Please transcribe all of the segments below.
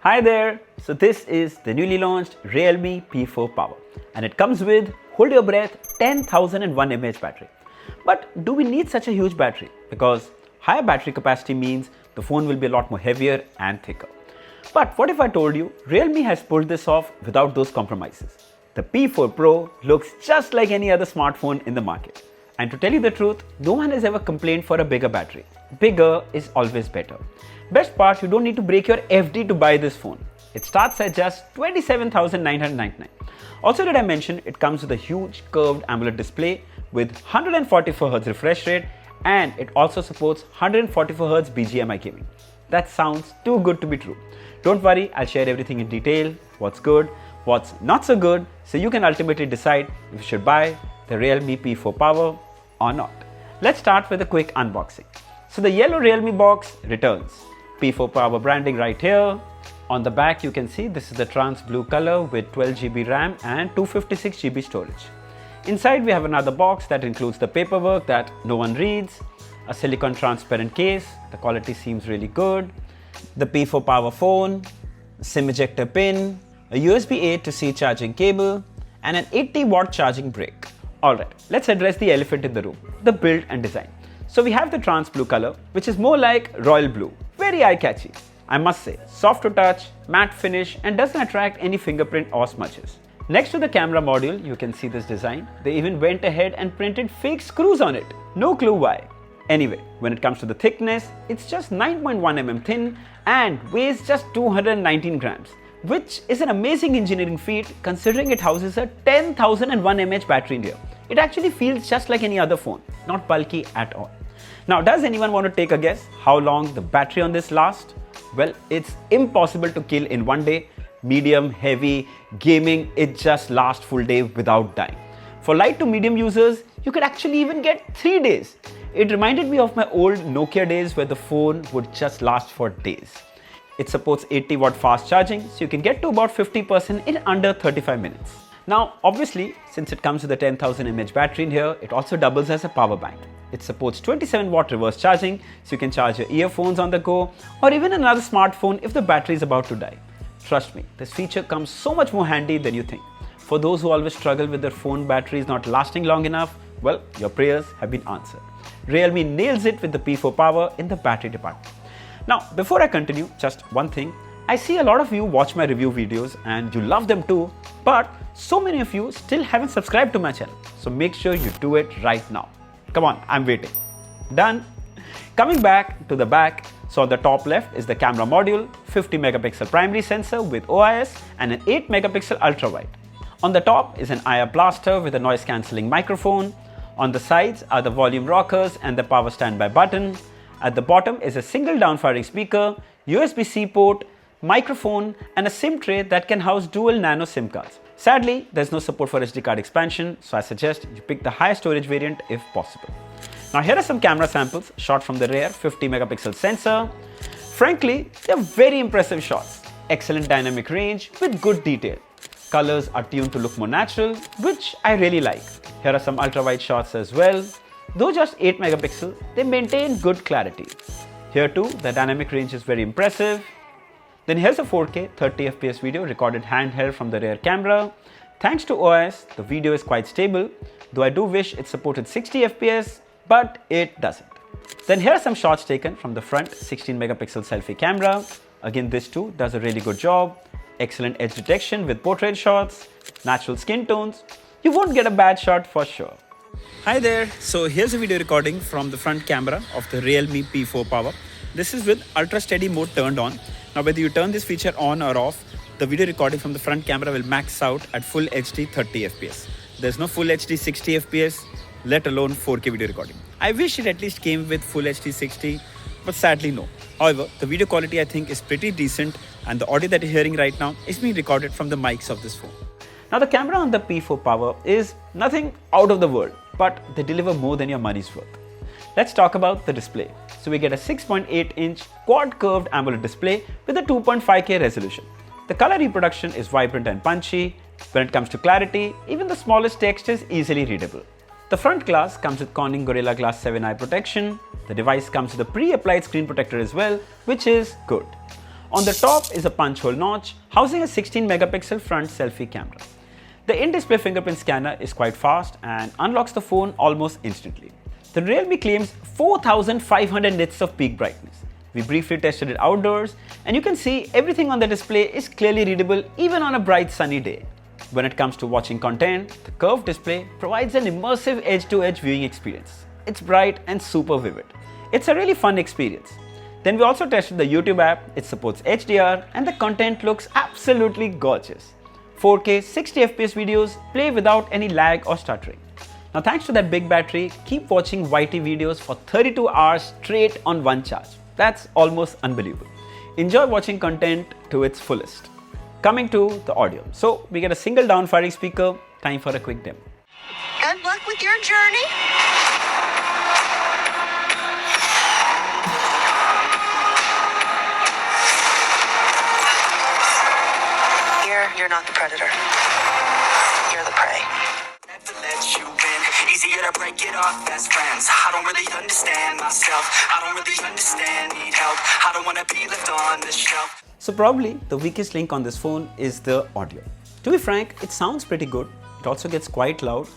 Hi there! So this is the newly launched Realme P4 Power and it comes with, hold your breath, 10,001 mAh battery. But do we need such a huge battery? Because higher battery capacity means the phone will be a lot more heavier and thicker. But what if I told you Realme has pulled this off without those compromises? The P4 Pro looks just like any other smartphone in the market. And to tell you the truth, no one has ever complained for a bigger battery. Bigger is always better. Best part, you don't need to break your FD to buy this phone. It starts at just 27,999. Also, did I mention it comes with a huge curved AMOLED display with 144Hz refresh rate, and it also supports 144Hz BGMI gaming. That sounds too good to be true. Don't worry, I'll share everything in detail, what's good, what's not so good, so you can ultimately decide if you should buy the Realme P4 Power or not. Let's start with a quick unboxing. So the yellow Realme box returns. P4 Power branding right here. On the back you can see this is the trans blue color with 12GB RAM and 256GB storage. Inside we have another box that includes the paperwork that no one reads, a silicone transparent case, the quality seems really good, the P4 Power phone, SIM ejector pin, a USB-A to C charging cable, and an 80-watt charging brick. Alright, let's address the elephant in the room, the build and design. So we have the trans blue color, which is more like royal blue, very eye-catchy. I must say, soft to touch, matte finish, and doesn't attract any fingerprint or smudges. Next to the camera module, you can see this design. They even went ahead and printed fake screws on it. No clue why. Anyway, when it comes to the thickness, it's just 9.1 mm thin and weighs just 219 grams, which is an amazing engineering feat considering it houses a 10,001 mAh battery in here. It actually feels just like any other phone, not bulky at all. Now, does anyone want to take a guess how long the battery on this lasts? Well, it's impossible to kill in one day. Medium, heavy, gaming, it just lasts full day without dying. For light to medium users, you could actually even get 3 days. It reminded me of my old Nokia days where the phone would just last for days. It supports 80-watt fast charging, so you can get to about 50% in under 35 minutes. Now, obviously, since it comes with a 10,000 mAh battery in here, it also doubles as a power bank. It supports 27-watt reverse charging, so you can charge your earphones on the go or even another smartphone if the battery is about to die. Trust me, this feature comes so much more handy than you think. For those who always struggle with their phone batteries not lasting long enough, well, your prayers have been answered. Realme nails it with the P4 Power in the battery department. Now, before I continue, just one thing. I see a lot of you watch my review videos and you love them too, but so many of you still haven't subscribed to my channel. So make sure you do it right now. Come on, I'm waiting. Done. Coming back to the back, so on the top left is the camera module, 50 megapixel primary sensor with OIS and an 8 megapixel ultra wide. On the top is an IR blaster with a noise cancelling microphone. On the sides are the volume rockers and the power standby button. At the bottom is a single downfiring speaker, USB-C port, microphone, and a SIM tray that can house dual nano SIM cards. Sadly, there's no support for SD card expansion, so I suggest you pick the high storage variant if possible. Now here are some camera samples shot from the rear 50 megapixel sensor. Frankly, they're very impressive shots. Excellent dynamic range with good detail. Colors are tuned to look more natural, which I really like. Here are some ultra wide shots as well. Though just 8 megapixel, they maintain good clarity. Here too, the dynamic range is very impressive. Then here's a 4K 30 FPS video recorded handheld from the rear camera. Thanks to OIS, the video is quite stable, though I do wish it supported 60 FPS, but it doesn't. Then here are some shots taken from the front 16 megapixel selfie camera. Again, this too does a really good job. Excellent edge detection with portrait shots, natural skin tones. You won't get a bad shot for sure. Hi there, so here's a video recording from the front camera of the Realme P4 Power. This is with ultra steady mode turned on. Now whether you turn this feature on or off, the video recording from the front camera will max out at full HD 30 FPS. There's no full HD 60 FPS, let alone 4K video recording. I wish it at least came with full HD 60, but sadly no. However, the video quality I think is pretty decent and the audio that you're hearing right now is being recorded from the mics of this phone. Now the camera on the P4 Power is nothing out of the world, but they deliver more than your money's worth. Let's talk about the display. So we get a 6.8-inch quad curved AMOLED display with a 2.5K resolution. The color reproduction is vibrant and punchy. When it comes to clarity, even the smallest text is easily readable. The front glass comes with Corning Gorilla Glass 7 eye protection. The device comes with a pre-applied screen protector as well, which is good. On the top is a punch hole notch housing a 16 megapixel front selfie camera. The in-display fingerprint scanner is quite fast and unlocks the phone almost instantly. The Realme claims 4500 nits of peak brightness. We briefly tested it outdoors and you can see everything on the display is clearly readable even on a bright sunny day. When it comes to watching content, the curved display provides an immersive edge-to-edge viewing experience. It's bright and super vivid. It's a really fun experience. Then we also tested the YouTube app. It supports HDR and the content looks absolutely gorgeous. 4K 60 FPS videos play without any lag or stuttering. Now thanks to that big battery, keep watching YT videos for 32 hours straight on one charge. That's almost unbelievable. Enjoy watching content to its fullest. Coming to the audio. So we get a single down-firing speaker. Time for a quick demo. Good luck with your journey. You're not the predator. You're the prey. Never let you win. Easier to break it off best friends. I don't really understand myself. I don't really understand, need help. I don't want to be left on the shelf. So probably the weakest link on this phone is the audio. To be frank, it sounds pretty good. It also gets quite loud,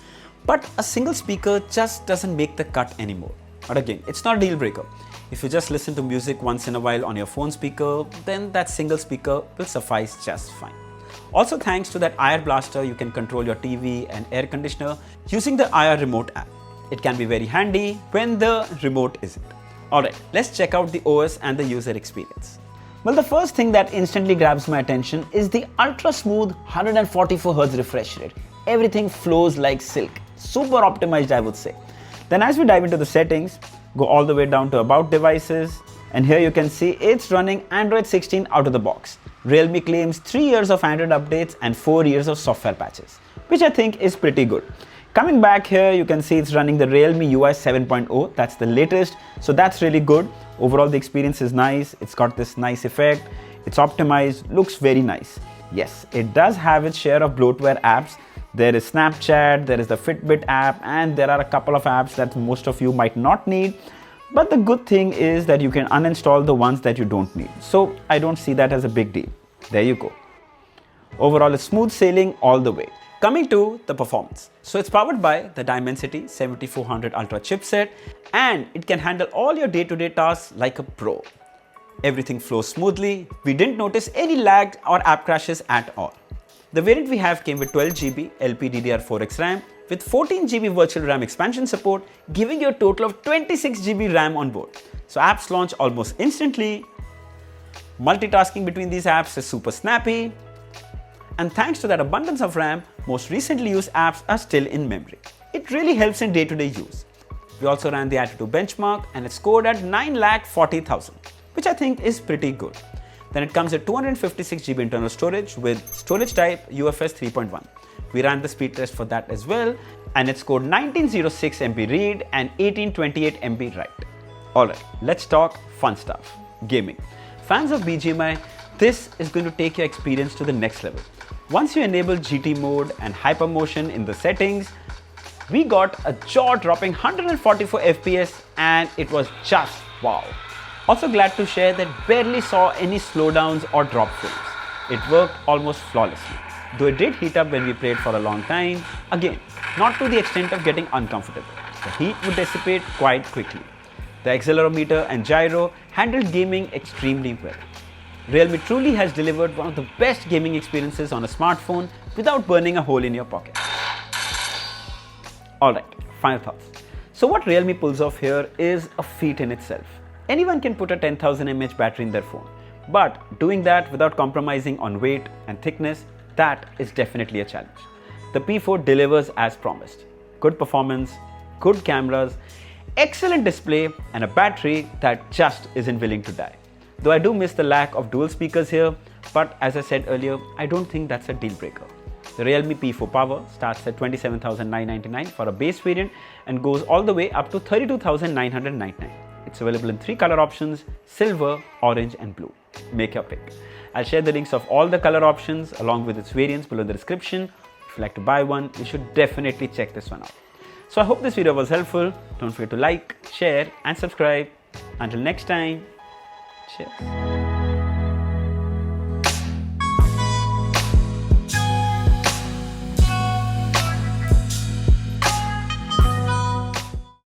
but a single speaker just doesn't make the cut anymore. But again, it's not a deal breaker. If you just listen to music once in a while on your phone speaker, then that single speaker will suffice just fine. Also, thanks to that IR blaster, you can control your TV and air conditioner using the IR remote app. It can be very handy when the remote isn't. Alright, let's check out the OS and the user experience. Well, the first thing that instantly grabs my attention is the ultra smooth 144Hz refresh rate. Everything flows like silk. Super optimized, I would say. Then as we dive into the settings, go all the way down to about devices, and here you can see it's running Android 16 out of the box. Realme claims 3 years of Android updates and 4 years of software patches, which I think is pretty good. Coming back here, you can see it's running the Realme UI 7.0. That's the latest, so that's really good. Overall, the experience is nice. It's got this nice effect. It's optimized, looks very nice. Yes, it does have its share of bloatware apps. There is Snapchat, there is the Fitbit app, and there are a couple of apps that most of you might not need. But the good thing is that you can uninstall the ones that you don't need. So I don't see that as a big deal. There you go. Overall, it's smooth sailing all the way. Coming to the performance. So it's powered by the Dimensity 7400 Ultra chipset and it can handle all your day-to-day tasks like a pro. Everything flows smoothly. We didn't notice any lag or app crashes at all. The variant we have came with 12GB LPDDR4X RAM with 14GB virtual RAM expansion support, giving you a total of 26GB RAM on board. So apps launch almost instantly. Multitasking between these apps is super snappy. And thanks to that abundance of RAM, most recently used apps are still in memory. It really helps in day-to-day use. We also ran the Attitude benchmark and it scored at 9,40,000, which I think is pretty good. Then it comes at 256GB internal storage with storage type UFS 3.1. We ran the speed test for that as well and it scored 1906 MB read and 1828 MB write. Alright, let's talk fun stuff. Gaming. Fans of BGMI, this is going to take your experience to the next level. Once you enable GT mode and hypermotion in the settings, we got a jaw-dropping 144 FPS and it was just wow. Also glad to share that barely saw any slowdowns or drop frames. It worked almost flawlessly. Though it did heat up when we played for a long time, again, not to the extent of getting uncomfortable. The heat would dissipate quite quickly. The accelerometer and gyro handled gaming extremely well. Realme truly has delivered one of the best gaming experiences on a smartphone without burning a hole in your pocket. Alright, final thoughts. So what Realme pulls off here is a feat in itself. Anyone can put a 10,000 mAh battery in their phone, but doing that without compromising on weight and thickness, that is definitely a challenge. The P4 delivers as promised. Good performance, good cameras, excellent display, and a battery that just isn't willing to die. Though I do miss the lack of dual speakers here, but as I said earlier, I don't think that's a deal breaker. The Realme P4 Power starts at 27,999 for a base variant and goes all the way up to 32,999. It's available in 3 color options: silver, orange and blue. Make your pick. I'll share the links of all the color options along with its variants below in the description. If you'd like to buy one, you should definitely check this one out. So I hope this video was helpful. Don't forget to like, share and subscribe. Until next time, cheers.